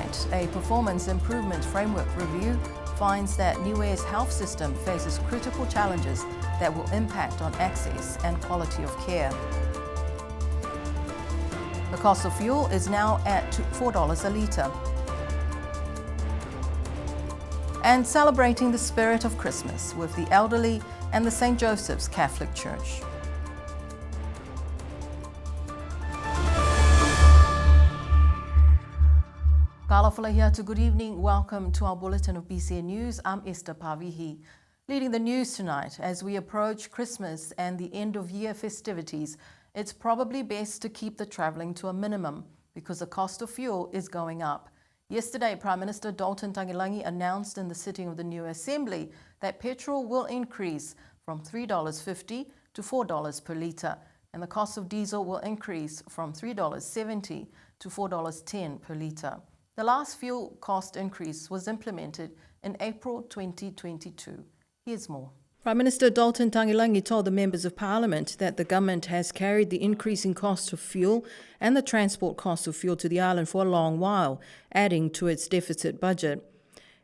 tonight, a performance improvement framework review finds that Niue's health system faces critical challenges that will impact on access and quality of care. The cost of fuel is now at $4 a litre. And celebrating the spirit of Christmas with the elderly and the St. Joseph's Catholic Church. Kalafala here to good evening. Welcome to our bulletin of BCN News. I'm Esther Pavihi. Leading the news tonight, as we approach Christmas and the end of year festivities, it's probably best to keep the travelling to a minimum because the cost of fuel is going up. Yesterday, Prime Minister Dalton Tagilangi announced in the sitting of the new Assembly that petrol will increase from $3.50 to $4 per litre, and the cost of diesel will increase from $3.70 to $4.10 per litre. The last fuel cost increase was implemented in April 2022. Here's more. Prime Minister Dalton Tagilangi told the members of Parliament that the government has carried the increasing cost of fuel and the transport cost of fuel to the island for a long while, adding to its deficit budget.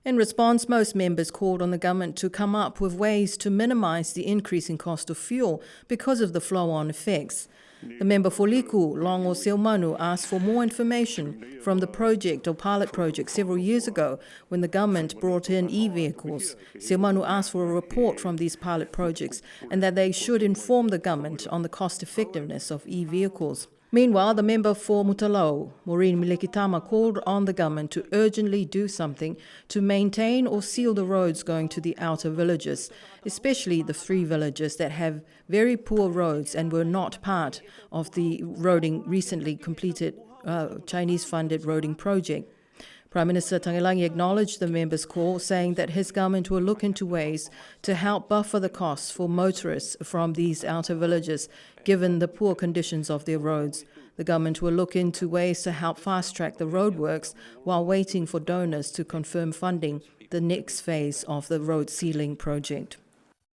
In response, most members called on the government to come up with ways to minimise the increasing cost of fuel because of the flow-on effects. The member for Liku, Longo Silmanu, asked for more information from the project or pilot project several years ago when the government brought in e-vehicles. Silmanu asked for a report from these pilot projects and that they should inform the government on the cost effectiveness of e-vehicles. Meanwhile, the member for Mutalau, Maureen Milekitama, called on the government to urgently do something to maintain or seal the roads going to the outer villages, especially the 3 villages that have very poor roads and were not part of the recently completed Chinese-funded roading project. Prime Minister Tagilangi acknowledged the members' call, saying that his government will look into ways to help buffer the costs for motorists from these outer villages, given the poor conditions of their roads. The government will look into ways to help fast-track the roadworks while waiting for donors to confirm funding the next phase of the road sealing project.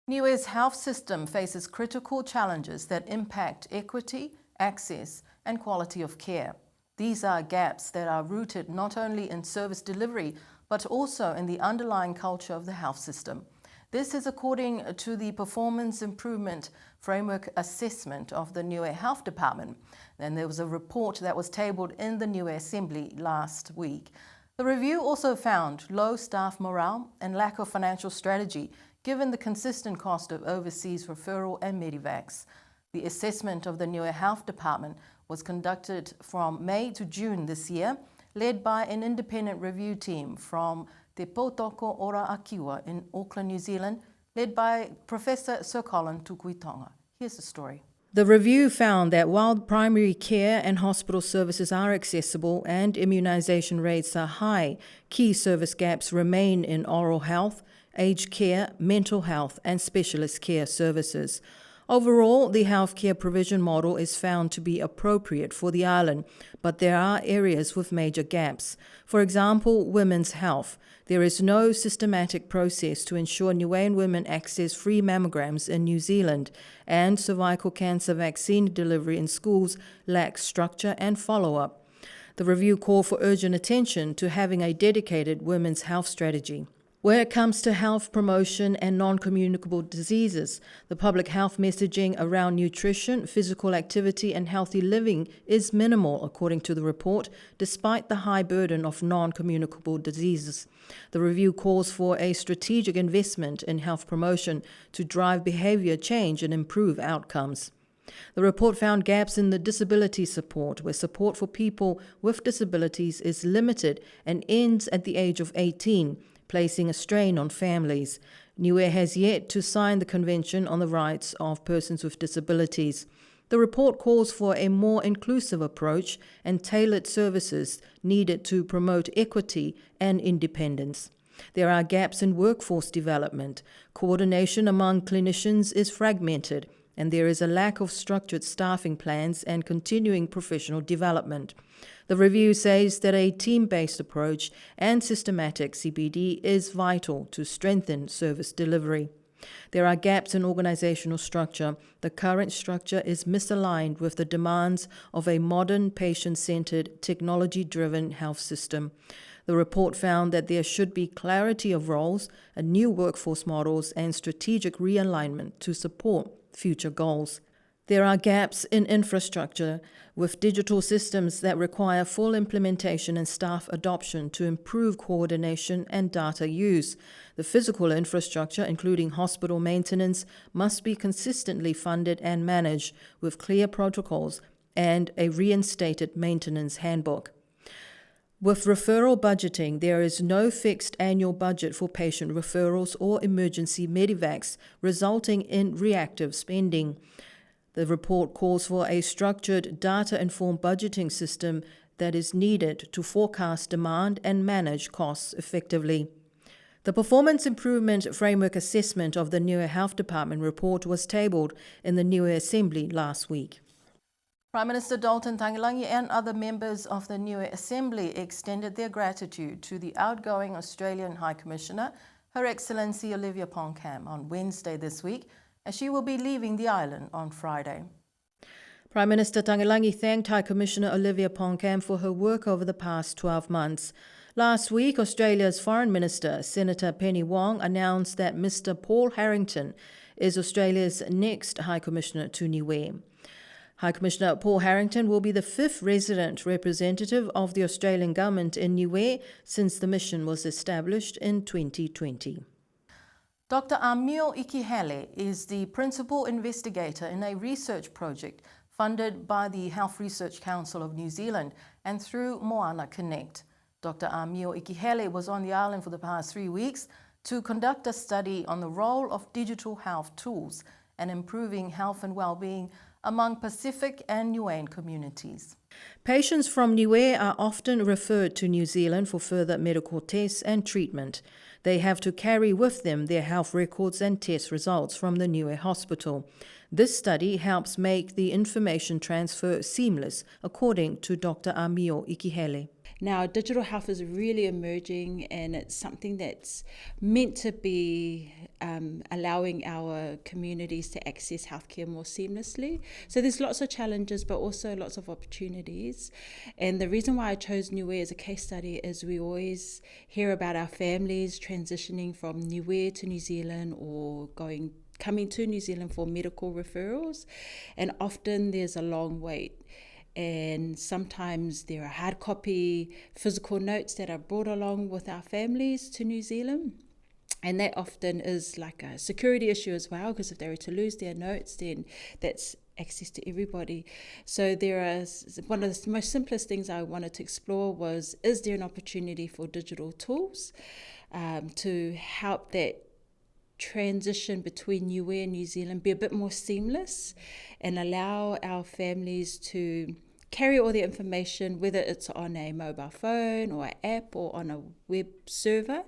Niue's health system faces critical challenges that impact equity, access, and quality of care. These are gaps that are rooted not only in service delivery, but also in the underlying culture of the health system. This is according to the Performance Improvement Framework Assessment of the Niue Health Department. And there was a report that was tabled in the Niue Assembly last week. The review also found low staff morale and lack of financial strategy, given the consistent cost of overseas referral and Medivacs. The assessment of the Niue Health Department was conducted from May to June this year, led by an independent review team from Te Potoko Ora Akiwa in Auckland, New Zealand, led by Professor Sir Colin Tukuitonga. Here's the story. The review found that while primary care and hospital services are accessible and immunisation rates are high, key service gaps remain in oral health, aged care, mental health and specialist care services. Overall, the healthcare provision model is found to be appropriate for the island, but there are areas with major gaps. For example, women's health. There is no systematic process to ensure Niuean women access free mammograms in New Zealand, and cervical cancer vaccine delivery in schools lacks structure and follow-up. The review called for urgent attention to having a dedicated women's health strategy. Where it comes to health promotion and non-communicable diseases, the public health messaging around nutrition, physical activity and healthy living is minimal, according to the report, despite the high burden of non-communicable diseases. The review calls for a strategic investment in health promotion to drive behaviour change and improve outcomes. The report found gaps in the disability support, where support for people with disabilities is limited and ends at the age of 18, placing a strain on families. Niue has yet to sign the Convention on the Rights of Persons with Disabilities. The report calls for a more inclusive approach and tailored services needed to promote equity and independence. There are gaps in workforce development. Coordination among clinicians is fragmented, and there is a lack of structured staffing plans and continuing professional development. The review says that a team-based approach and systematic CPD is vital to strengthen service delivery. There are gaps in organizational structure. The current structure is misaligned with the demands of a modern, patient-centered, technology-driven health system. The report found that there should be clarity of roles, a new workforce models, and strategic realignment to support future goals. There are gaps in infrastructure with digital systems that require full implementation and staff adoption to improve coordination and data use. The physical infrastructure, including hospital maintenance, must be consistently funded and managed with clear protocols and a reinstated maintenance handbook. With referral budgeting, there is no fixed annual budget for patient referrals or emergency medivacs, resulting in reactive spending. The report calls for a structured, data-informed budgeting system that is needed to forecast demand and manage costs effectively. The Performance Improvement Framework Assessment of the Niue Health Department report was tabled in the Niue Assembly last week. Prime Minister Dalton Tagilangi and other members of the Niue Assembly extended their gratitude to the outgoing Australian High Commissioner, Her Excellency Olivia Ponkham, on Wednesday this week, as she will be leaving the island on Friday. Prime Minister Tagilangi thanked High Commissioner Olivia Ponkham for her work over the past 12 months. Last week, Australia's Foreign Minister, Senator Penny Wong, announced that Mr. Paul Harrington is Australia's next High Commissioner to Niue. High Commissioner Paul Harrington will be the 5th resident representative of the Australian government in Niue since the mission was established in 2020. Dr. Amio Ikihele is the principal investigator in a research project funded by the Health Research Council of New Zealand and through Moana Connect. Dr. Amio Ikihele was on the island for the past 3 weeks to conduct a study on the role of digital health tools and improving health and well-being among Pacific and Niuean communities. Patients from Niue are often referred to New Zealand for further medical tests and treatment. They have to carry with them their health records and test results from the Niue hospital. This study helps make the information transfer seamless, according to Dr. Amio Ikihele. Now, digital health is really emerging, and it's something that's meant to be allowing our communities to access healthcare more seamlessly. So there's lots of challenges, but also lots of opportunities. And the reason why I chose Niue as a case study is we always hear about our families transitioning from Niue to New Zealand or coming to New Zealand for medical referrals, and often there's a long wait. And sometimes there are hard copy physical notes that are brought along with our families to New Zealand. And that often is like a security issue as well, because if they were to lose their notes, then that's access to everybody. So one of the most simplest things I wanted to explore was, is there an opportunity for digital tools to help that transition between Niue and New Zealand be a bit more seamless and allow our families to carry all the information, whether it's on a mobile phone or an app or on a web server,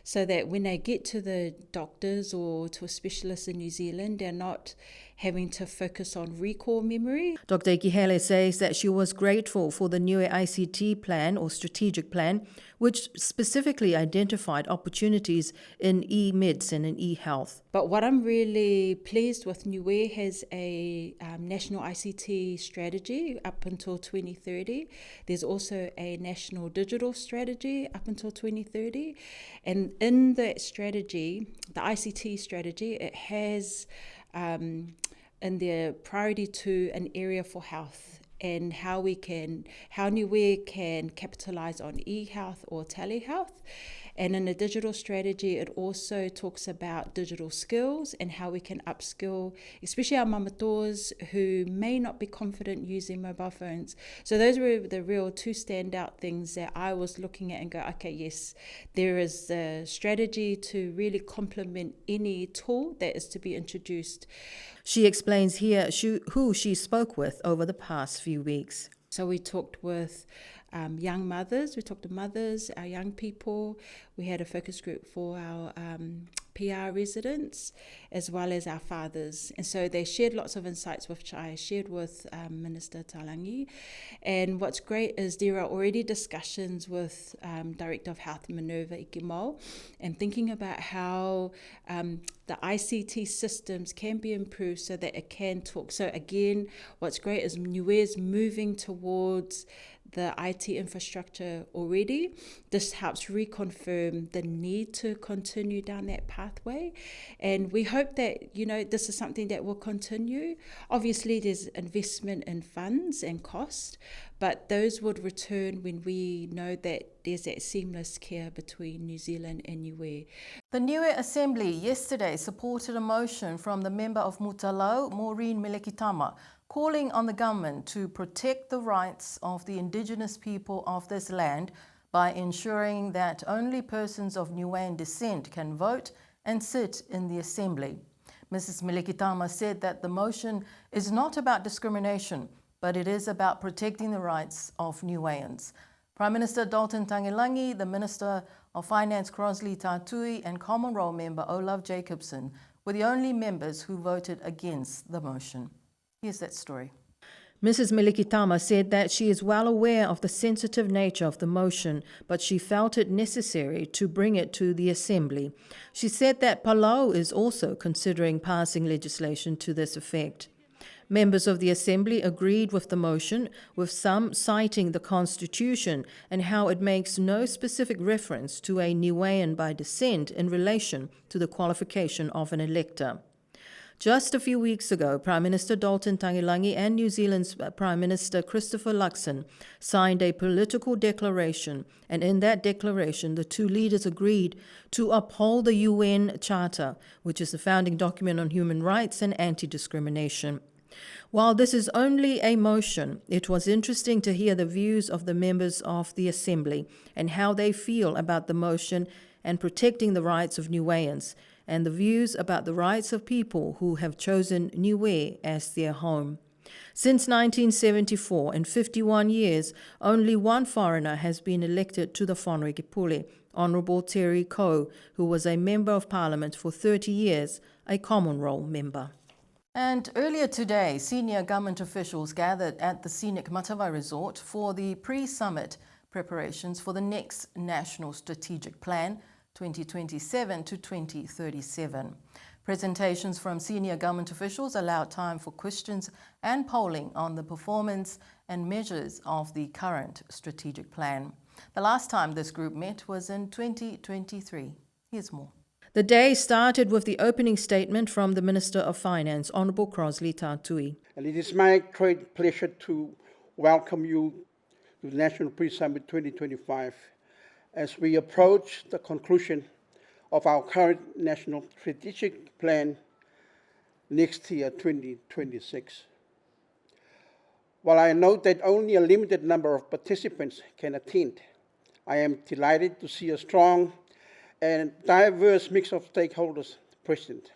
so that when they get to the doctors or to a specialist in New Zealand, they're not having to focus on recall memory. Dr. Ikihele says that she was grateful for the Niue ICT plan or strategic plan, which specifically identified opportunities in e-medicine and e-health. But what I'm really pleased with, Niue has a national ICT strategy up until 2030. There's also a national digital strategy up until 2030. And in that strategy, the ICT strategy, it has in their priority to an area for health and how Niue can capitalize on e-health or telehealth. And in the digital strategy, it also talks about digital skills and how we can upskill, especially our mamatoas who may not be confident using mobile phones. So those were the real two standout things that I was looking at and go, okay, yes, there is a strategy to really complement any tool that is to be introduced. She explains here who she spoke with over the past few weeks. So we talked with young mothers, we talked to mothers, our young people. We had a focus group for our PR residents as well as our fathers. And so they shared lots of insights, which I shared with Minister Talangi. And what's great is there are already discussions with Director of Health Minerva Ikimau and thinking about how the ICT systems can be improved so that it can talk. So again, what's great is Niue is moving towards the IT infrastructure already. This helps reconfirm the need to continue down that pathway. And we hope that, this is something that will continue. Obviously, there's investment in funds and cost, but those would return when we know that there's that seamless care between New Zealand and Niue. The Niue Assembly yesterday supported a motion from the member of Mutalau, Maureen Melekitama, calling on the government to protect the rights of the indigenous people of this land by ensuring that only persons of Niuean descent can vote and sit in the Assembly. Mrs. Melekitama said that the motion is not about discrimination, but it is about protecting the rights of Niueans. Prime Minister Dalton Tangelangi, the Minister of Finance Crosley Tatui, and Common Role member Olaf Jacobson were the only members who voted against the motion. Here's that story. Mrs. Melekitama said that she is well aware of the sensitive nature of the motion, but she felt it necessary to bring it to the Assembly. She said that Palau is also considering passing legislation to this effect. Members of the Assembly agreed with the motion, with some citing the Constitution and how it makes no specific reference to a Niuean by descent in relation to the qualification of an elector. Just a few weeks ago, Prime Minister Dalton Tangelangi and New Zealand's Prime Minister Christopher Luxon signed a political declaration, and in that declaration the two leaders agreed to uphold the UN Charter, which is the founding document on human rights and anti-discrimination. While this is only a motion, it was interesting to hear the views of the members of the Assembly and how they feel about the motion and protecting the rights of Niueans, and the views about the rights of people who have chosen Niue as their home. Since 1974, in 51 years, only one foreigner has been elected to the Whanokipule, Honourable Terry Coe, who was a Member of Parliament for 30 years, a Common Role member. And earlier today, senior government officials gathered at the scenic Matawai Resort for the pre-summit preparations for the next National Strategic Plan 2027 to 2037. Presentations from senior government officials allowed time for questions and polling on the performance and measures of the current strategic plan. The last time this group met was in 2023. Here's more. The day started with the opening statement from the Minister of Finance, Honourable Crosley Tatui. And it is my great pleasure to welcome you to the National Pre-Summit 2025 as we approach the conclusion of our current National Strategic Plan next year, 2026. While I note that only a limited number of participants can attend, I am delighted to see a strong and diverse mix of stakeholders present.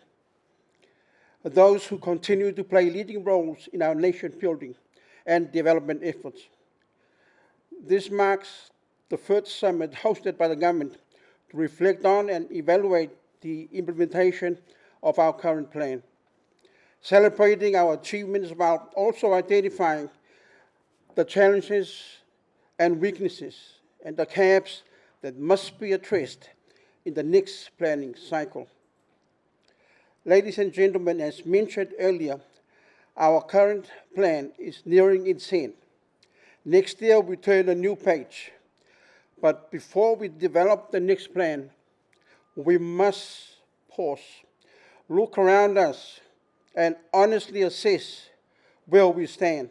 Those who continue to play leading roles in our nation building and development efforts. This marks the first summit hosted by the government to reflect on and evaluate the implementation of our current plan, celebrating our achievements while also identifying the challenges and weaknesses and the gaps that must be addressed in the next planning cycle. Ladies and gentlemen, as mentioned earlier, our current plan is nearing its end. Next year we turn a new page. But before we develop the next plan, we must pause, look around us, and honestly assess where we stand.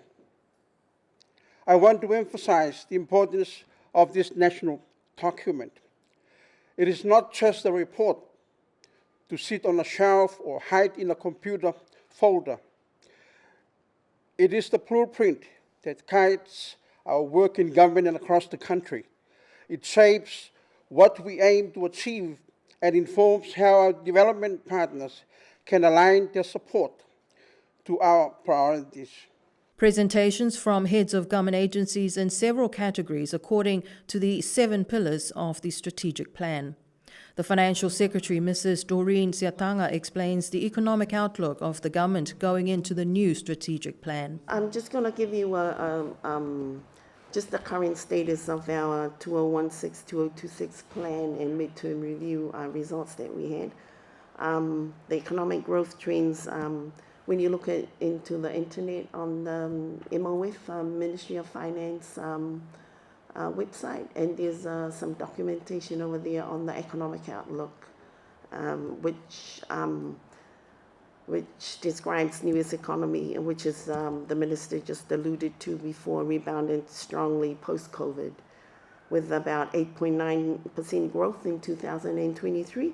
I want to emphasize the importance of this national document. It is not just a report to sit on a shelf or hide in a computer folder. It is the blueprint that guides our work in government and across the country. It shapes what we aim to achieve and informs how our development partners can align their support to our priorities. Presentations from heads of government agencies in several categories according to the 7 pillars of the strategic plan. The Financial Secretary, Mrs. Doreen Siatanga, explains the economic outlook of the government going into the new strategic plan. I'm just going to give you just the current status of our 2016-2026 plan and midterm review results that we had. The economic growth trends when you look into the internet on the MOF, Ministry of Finance website, and there's some documentation over there on the economic outlook, which describes Niue's economy, and which is the minister just alluded to before, rebounded strongly post-COVID, with about 8.9% growth in 2023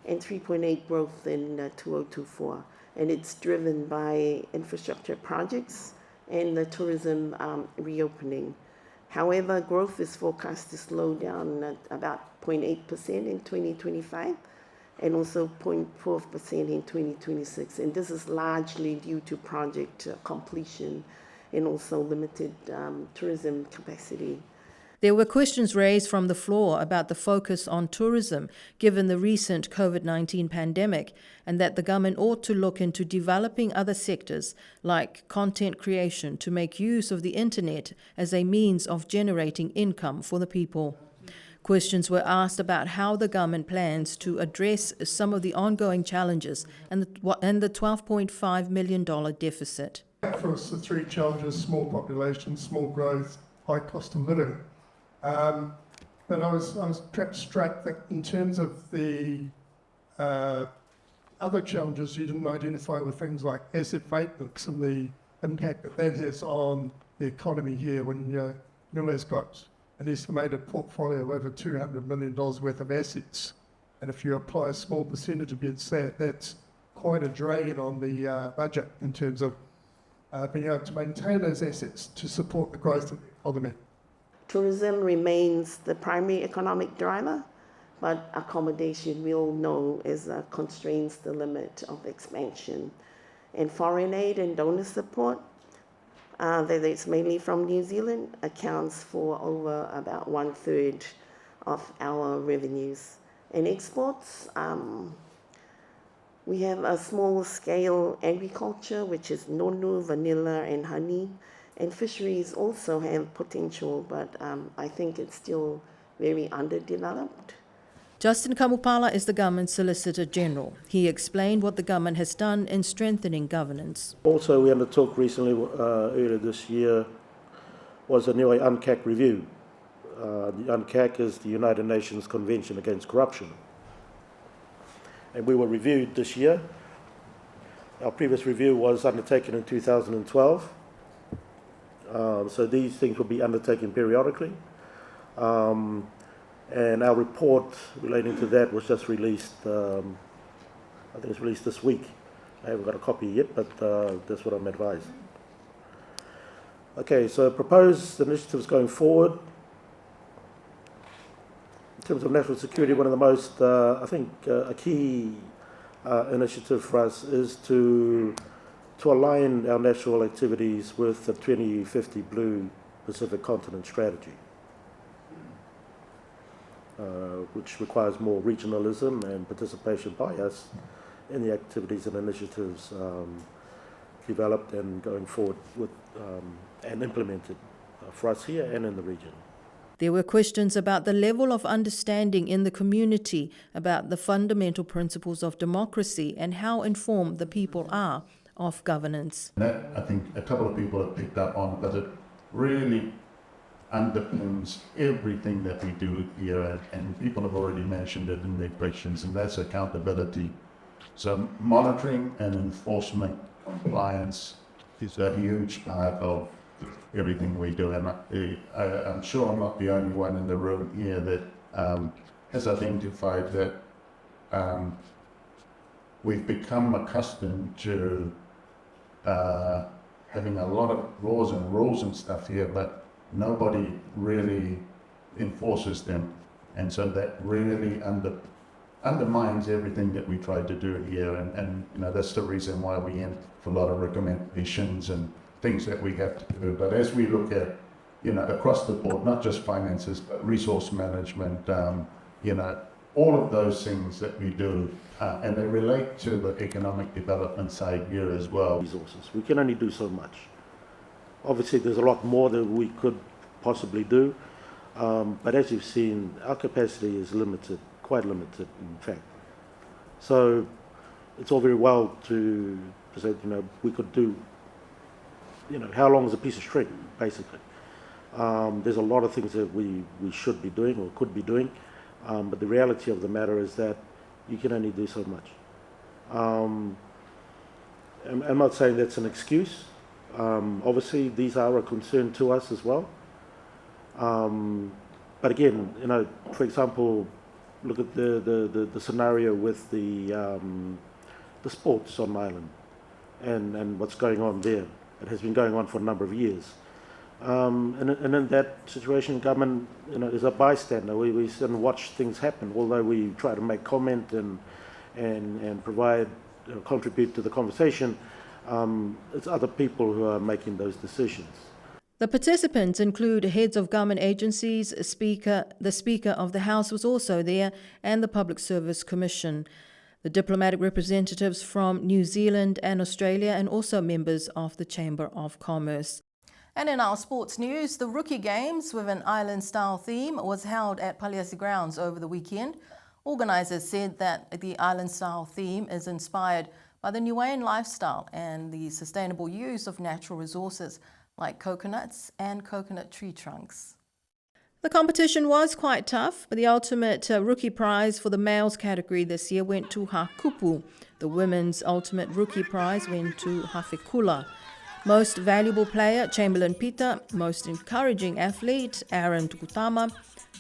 and 3.8% growth in 2024. And it's driven by infrastructure projects and the tourism reopening. However, growth is forecast to slow down at about 0.8% in 2025 and also 0.4% in 2026. And this is largely due to project completion and also limited tourism capacity. There were questions raised from the floor about the focus on tourism given the recent COVID-19 pandemic, and that the government ought to look into developing other sectors like content creation to make use of the internet as a means of generating income for the people. Questions were asked about how the government plans to address some of the ongoing challenges and the $12.5 million deficit. For us, the three challenges: small population, small growth, high cost of living. But I was perhaps struck that in terms of the other challenges, you didn't identify with things like asset maintenance and the impact that has on the economy here when Niue's got an estimated portfolio of over $200 million worth of assets. And if you apply a small percentage against that, that's quite a drain on the budget in terms of being able to maintain those assets to support the growth of the economy. Tourism remains the primary economic driver, but accommodation, we all know, constrains the limit of expansion. And foreign aid and donor support, that it's mainly from New Zealand, accounts for over about 1/3 of our revenues. In exports, we have a small-scale agriculture, which is nonu, vanilla, and honey. And fisheries also have potential, but I think it's still very underdeveloped. Justin Kamupala is the government Solicitor General. He explained what the government has done in strengthening governance. Also, we undertook recently, earlier this year, was a Niue UNCAC review. The UNCAC is the United Nations Convention Against Corruption. And we were reviewed this year. Our previous review was undertaken in 2012. So these things will be undertaken periodically. And our report relating to that was just released, I think it's released this week. I haven't got a copy yet, but that's what I'm advised. Okay, so proposed initiatives going forward. In terms of national security, one of the most, I think, a key initiative for us is to align our national activities with the 2050 Blue Pacific Continent strategy, which requires more regionalism and participation by us in the activities and initiatives developed and going forward with and implemented for us here and in the region. There were questions about the level of understanding in the community about the fundamental principles of democracy and how informed the people are of governance. That, I think a couple of people have picked up on, but it really underpins everything that we do here, and people have already mentioned it in their questions, and that's accountability. So monitoring and enforcement compliance is a huge part of everything we do, and I'm sure I'm not the only one in the room here that has identified that we've become accustomed to having a lot of laws and rules and stuff here, but nobody really enforces them, and so that really undermines everything that we try to do here, and that's the reason why we end for a lot of recommendations and things that we have to do. But as we look at across the board, not just finances but resource management, all of those things that we do, and they relate to the economic development side here as well. Resources. We can only do so much. Obviously, there's a lot more that we could possibly do, but as you've seen, our capacity is limited, quite limited, in fact. So it's all very well to because we could do, how long is a piece of string, basically. There's a lot of things that we should be doing or could be doing, but the reality of the matter is that you can only do so much. I'm not saying that's an excuse. Obviously, these are a concern to us as well. But again, for example, look at the scenario with the sports on Island and what's going on there. It has been going on for a number of years. And in that situation, government is a bystander. We sit and watch things happen, although we try to make comment and provide, contribute to the conversation. It's other people who are making those decisions. The participants include heads of government agencies, the Speaker of the House was also there, and the Public Service Commission, the diplomatic representatives from New Zealand and Australia, and also members of the Chamber of Commerce. And in our sports news, the Rookie Games with an island-style theme was held at Parliamentary grounds over the weekend. Organisers said that the island-style theme is inspired by the Niuean lifestyle and the sustainable use of natural resources like coconuts and coconut tree trunks. The competition was quite tough, but the ultimate rookie prize for the males category this year went to Hakupu. The women's ultimate rookie prize went to Hafekula. Most valuable player, Chamberlain Peter. Most encouraging athlete, Aaron Tukutama.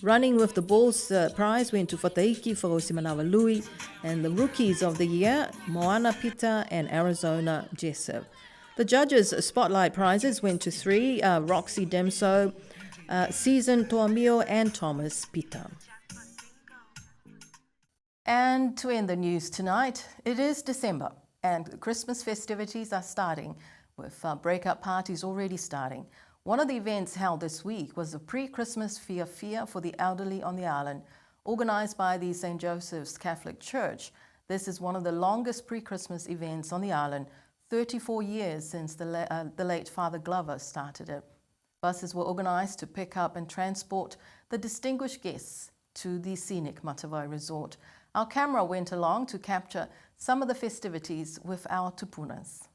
Running with the balls prize went to Whataiki Whaosimanawa Lui. And the rookies of the year, Moana Peter and Arizona Jessup. The judges' spotlight prizes went to three, Roxy Demso, Season Toamio and Thomas Peter. And to end the news tonight, it is December and Christmas festivities are starting, with breakup parties already starting. One of the events held this week was a pre-Christmas Fia for the elderly on the island, organised by the St. Joseph's Catholic Church. This is one of the longest pre-Christmas events on the island, 34 years since the late Father Glover started it. Buses were organised to pick up and transport the distinguished guests to the scenic Matavai Resort. Our camera went along to capture some of the festivities with our tupunas.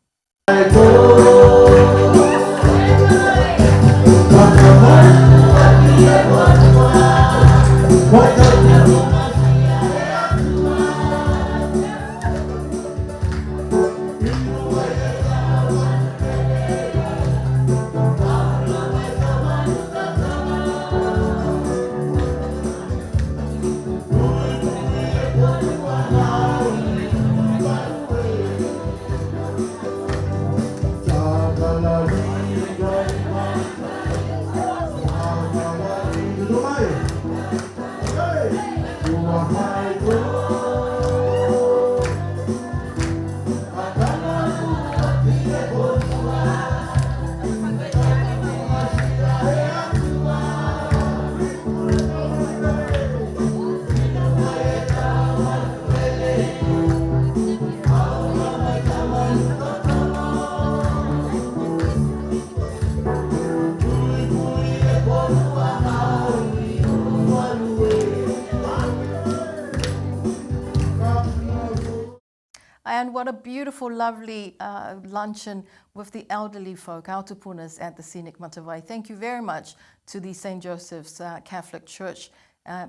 And what a beautiful, lovely luncheon with the elderly folk, our tupunas at the scenic Matavai. Thank you very much to the St. Joseph's Catholic Church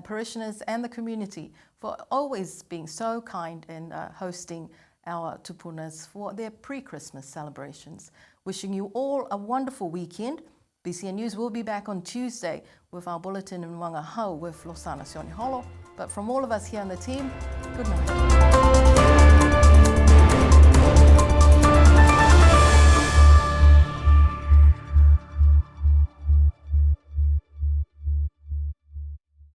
parishioners and the community for always being so kind and hosting our tupunas for their pre-Christmas celebrations. Wishing you all a wonderful weekend. BCN News will be back on Tuesday with our bulletin in Wangahau with Losana Sioni Holo. But from all of us here on the team, good night.